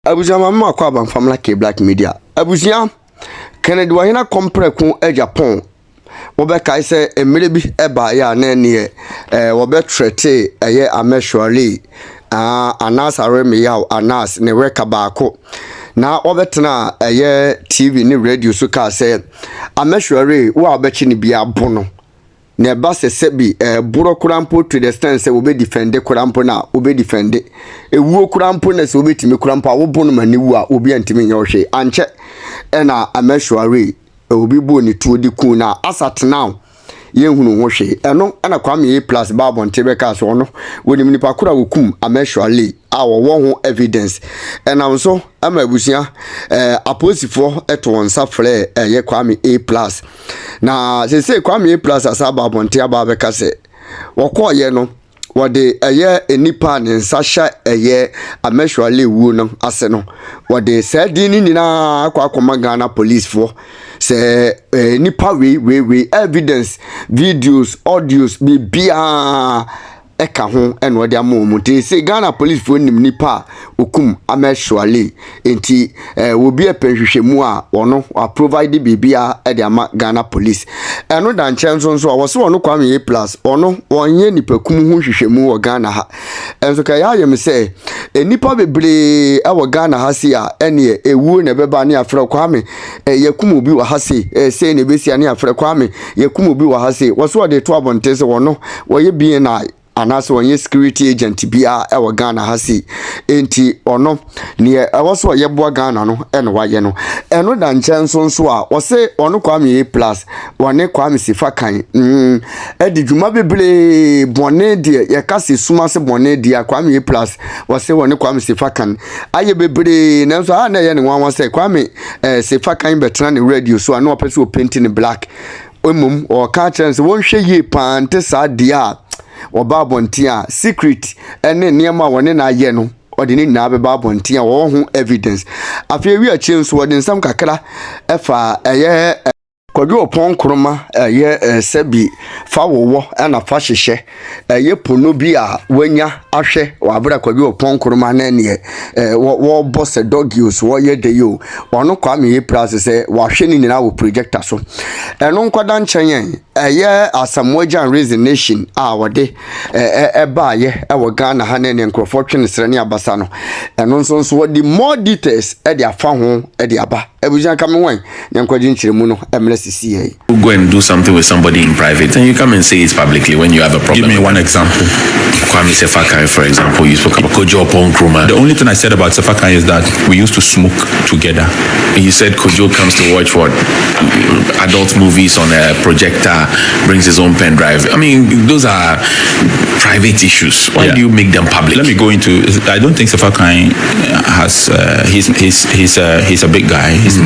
Abuja mama kwa ban famla ke black media. Abuja Kennedy wahina compre ku Agyapong. Wobe kai se emire bi eba ya na ne wobe trete eye Amed Suale anas areme yaw anas ne weka baako na obetena eye TV ni radio so ka se Amed Suale wo abechi ni bia bono ne ba se sebi buro kurampo to the stand se obe defend kurampo na obe defend ewuo kurampo na se obe timi kurampo wo bono mani wu a obi antimi nya ohwe anche na Amed Suale obi bo ni tuo di ku na asat now yen hunu ho hwe eno na kwame plus babo ntebe ka so no woni nipa kura wokum Amed Suale a wo ho evidence enam so ama abusia aposifo eto wonsa frɛ ye kwame A plus na se kwame A plus asa babo nte aba be ka se wokoye no wode eye enipa ne nsa hya eye Amed Suale wu no ase no wode sadi ni nyina akwa Ghana police for se nipa we evidence videos audios bibia eka ho eno de amomu te se Ghana police for nim nipa okum Amed Suale enti obi epenhwehwemu a wono wa provide bibia e de ama Ghana police eno da nchenso so wo se wono kwame A plus wono wonye nipa kum ho hwehwemu wo Ghana ha enso ka ya yem se nipa bebre e wo Ghana ha si a ene ewu ne beba ne afre kwame yakum obi wa ha si se ne besia ne afre kwame yakum obi wa ha si wo so de to abonte se wono wo ye bien na anaso wonye security agent bia ewo Ghana hasi enti ono ne ewoso yeboa Ghana no ene waye no eno da nchenso nso a wo se ono kwame A plus wone kwame Sefa kan edi dwuma bebre bone de ye kase suma se bone de kwame A plus wo se wone kwame Sefa kan aye bebre nanso a na ye ne wan se kwame Sefa kan betena ne radio so ana opese o painting black omum o ka chance won hwe ye pante sa dia oba bontia secret ene niema wone na ye no odini na be ba bontia wo ho evidence afia wi a chenso wode nsam kakra efa eye kodwo pon Nkrumah eye sebi fa wowo na fa hwehye eye pono bi a wanya ahwe wabra kodwo pon Nkrumah na ne wo boss dogios wo ye de yo ono kwame A plus se wa hwe ni nyina wo projector so eno nkwada nchen eye Asamoah Gyan Raising Nation a wode eba ye wo Ghana ha ne Nkrumah twene sere ne abasa no eno nso wodi more details e de afa ho e de aba ebujan kame wan nyankwaji nchiremu no emre sisi ye. Go and do something with somebody in private and you come and say it publicly when you have a problem. Give me one example. Kwame Sefa, for example, you spoke about Kojo upon Nkrumah. The only thing I said about Sefa is that we used to smoke together. You said Kojo comes to watch what? Adult movies on a projector, brings his own pen drive. I mean, those are private issues. Why do you make them public? Let me go into. I don't think Sefa has. He's a big guy. He's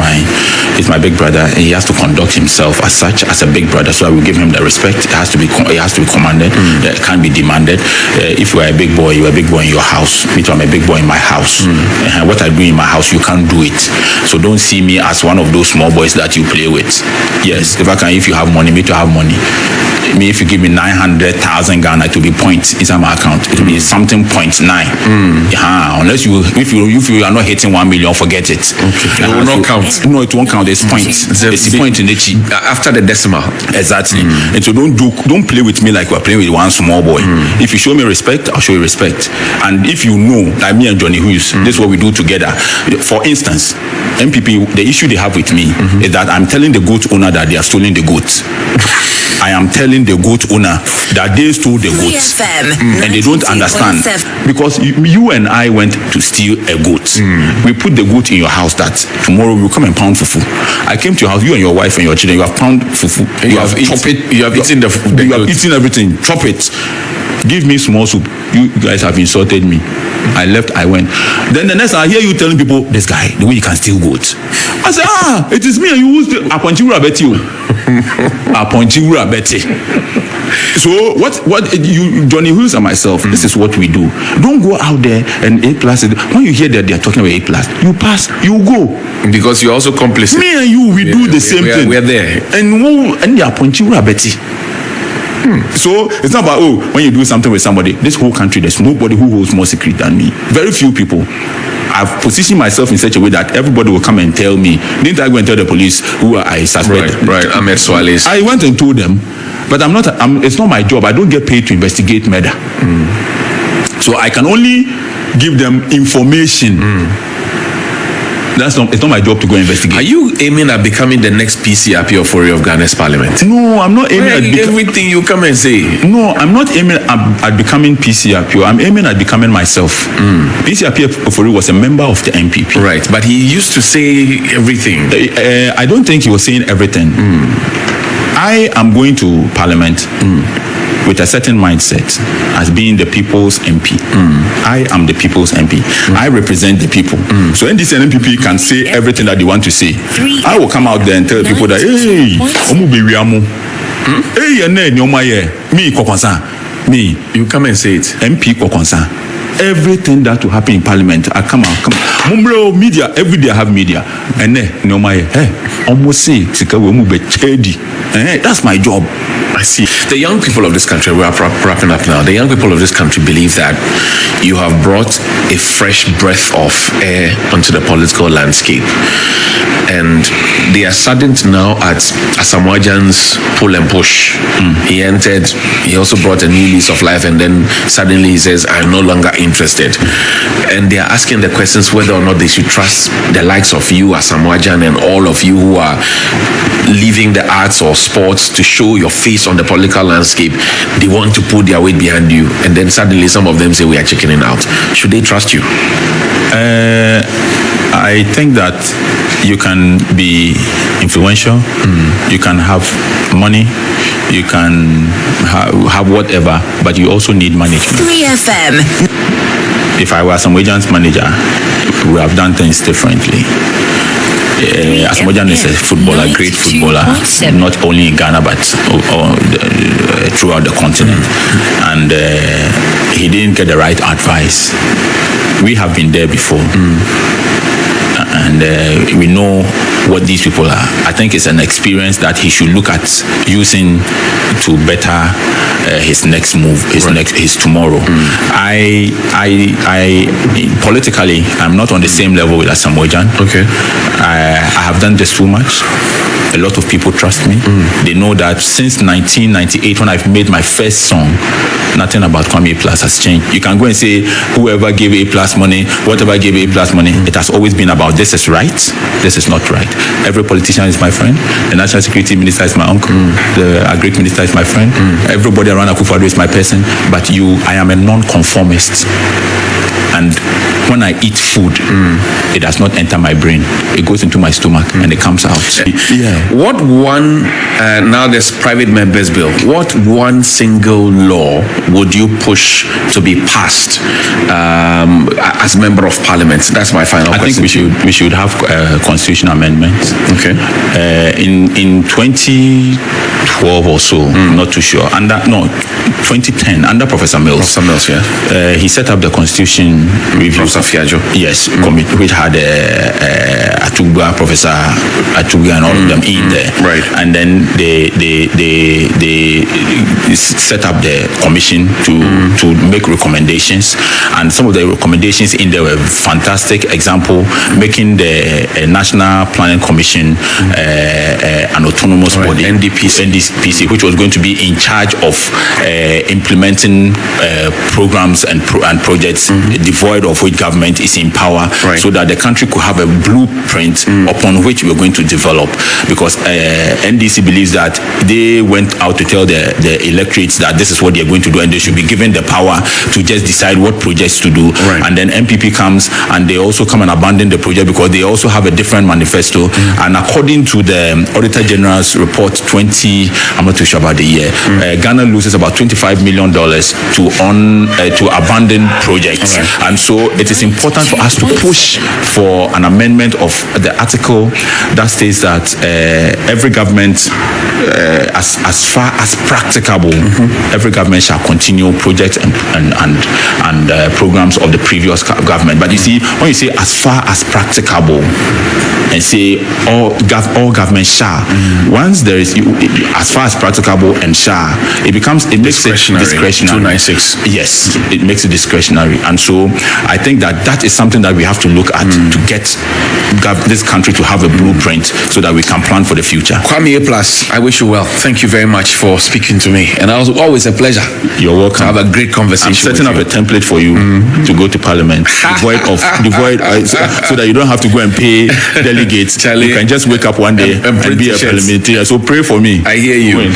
my big brother, and he has to conduct himself as such, as a big brother. So I will give him the respect. It has to be commanded. It can't be demanded. If you are a big boy, you are a big boy in your house. Me too, I'm a big boy in my house. And what I do in my house, you can't do it. So don't see me as one of those small boys that you play with. Yes, if you have money, me too have money. Me, if you give me 900,000 Ghana, it will be points inside my account. It will be something 0.9. Unless if you are not hitting 1 million, forget it. Okay. It will not count. No, it won't count. It's points. It's a point in the cheap. After the decimal. Exactly. And so don't play with me like we're playing with one small boy. If you show me respect, I'll show you respect. And if you know that me and Johnny Hughes, this is what we do together. For instance, MPP, the issue they have with me is that I'm telling the goat owner that they are stealing the goats. I am telling the goat owner that they stole the goats. And they don't understand. Because you and I went to steal a goat. We put the goat in your house that tomorrow we'll come and pound fufu. I came to your house, you and your wife and your children, you have pound fufu. You have eaten everything. Chop it. Give me small soup. You guys have insulted me. I left, I went. Then the next I hear you telling people, this guy, the way you can steal goats. I said, it is me and you who steal. Aponchiwura Betty. Aponchiwura Betty. So what you, Johnny Hughes and myself, this is what we do. Don't go out there and A plus. When you hear that they are talking about A plus, you pass, you go. Because you're also complicit. Me and you, we do the same thing. We're there. And they are Aponchiwura Betty. So it's not about when you do something with somebody. This whole country, there's nobody who holds more secret than me. Very few people. I've positioned myself in such a way that everybody will come and tell me. Didn't I go and tell the police who I suspect? Right. Ahmed Suale. I went and told them, but it's not my job. I don't get paid to investigate murder. So I can only give them information. It's not my job to go investigate. Are you aiming at becoming the next PCRP of Ghana's parliament? No, I'm not aiming at everything you come and say. No, I'm not aiming at becoming PCRP. I'm aiming at becoming myself. PCRP Ofori was a member of the MPP. Right, but he used to say everything. I don't think he was saying everything. I am going to parliament with a certain mindset as being the people's MP. I am the people's MP. I represent the people. So NDC and MPP can say everything that they want to say. I will come out there and tell people that, hey, me, you come and say it. MP Kokonsa. Everything that will happen in parliament, I come out. Mumbro media, every day I have media. And no my almost say that's my job. I see. The young people of this country, we are wrapping up now. The young people of this country believe that you have brought a fresh breath of air onto the political landscape. And they are saddened now at Asamoah's pull and push. He entered, he also brought a new lease of life, and then suddenly he says, I'm no longer interested. And they are asking the questions whether or not they should trust the likes of you, Asamoah and all of you who are leaving the arts or sports to show your face on the political landscape. They want to put their weight behind you, and then suddenly some of them say we are chickening out. Should they trust you? I think that you can be influential, you can have money, you can have whatever, but you also need management. 3FM. If I were Asamoah's manager, we have done things differently. Asamoah is a footballer, great footballer, not only in Ghana but throughout the continent. And he didn't get the right advice. We have been there before. And we know what these people are. I think it's an experience that he should look at using to better his next move, his tomorrow. I politically, I'm not on the same level with Asamoah. Okay. I have done this too much. A lot of people trust me. They know that since 1998, when I've made my first song, nothing about Kwame Plus has changed. You can go and say whoever gave A Plus money, whatever gave A Plus money, it has always been about this is right, this is not right. Every politician is my friend. The National Security Minister is my uncle. The Agric Minister is my friend. Everybody around Akufo-Addo is my person. But I am a non-conformist. And when I eat food, it does not enter my brain. It goes into my stomach and it comes out. What one, now there's private members bill, what one single law would you push to be passed as member of parliament? That's my final question. I think we should have constitutional amendments. Okay. In 2012 or so, not too sure. 2010, under Professor Mills. Professor Mills, yeah. He set up the Constitution Review. Professor Fiajo. Yes, committee which had Professor Atuga and all of them in there. Right. And then they set up the commission to make recommendations, and some of the recommendations in there were fantastic. Example, making the National Planning Commission an autonomous body, NDPC, which was going to be in charge of implementing programs and projects devoid of which government is in power, so that the country could have a blueprint upon which we're going to develop. Because NDC believes that they went out to tell the electorates that this is what they're going to do, and they should be given the power to just decide what projects to do. And then MPP comes and they also come and abandon the project because they also have a different manifesto. And according to the Auditor General's report, I'm not too sure about the year, Ghana loses about $25 million to abandon projects. And so it is important for us to push for an amendment of the article that states that every government, as far as practicable, every government shall continue projects and programs of the previous government. But you see, when you say as far as practicable and say all government shall, once there is as far as practicable and shall, it makes it discretionary. 296. Yes, it makes it discretionary. And so I think that is something that we have to look at to get this country to have a blueprint so that we can plan for the future. Kwame A+, I wish you well. Thank you very much for speaking to me. And it was always a pleasure. You're welcome. To have a great conversation. I'm setting up a template for you to go to Parliament, so that you don't have to go and pay delegates. Charlie, you can just wake up one day and be a parliamentarian. So pray for me. I hear you.